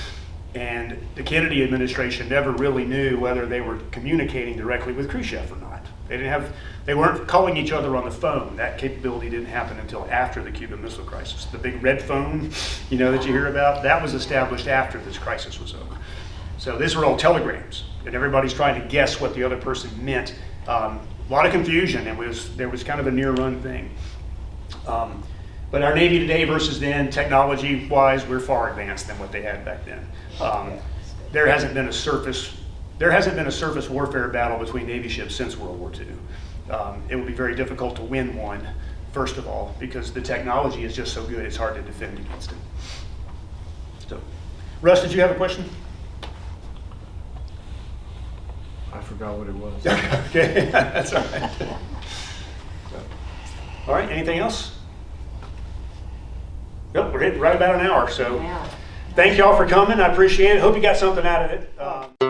And the Kennedy administration never really knew whether they were communicating directly with Khrushchev or not. They weren't calling each other on the phone. That capability didn't happen until after the Cuban Missile Crisis. The big red phone, that you hear about, that was established after this crisis was over. So these were all telegrams, and everybody's trying to guess what the other person meant. A lot of confusion, and there was kind of a near-run thing. But our Navy today versus then, technology-wise, we're far advanced than what they had back then. There hasn't been a surface warfare battle between Navy ships since World War II. It would be very difficult to win one, first of all, because the technology is just so good, it's hard to defend against it. So, Russ, did you have a question?
I forgot what it was.
Okay, that's all right. All right, anything else? Nope, we're hitting right about an hour, so thank y'all for coming. I appreciate it. Hope you got something out of it.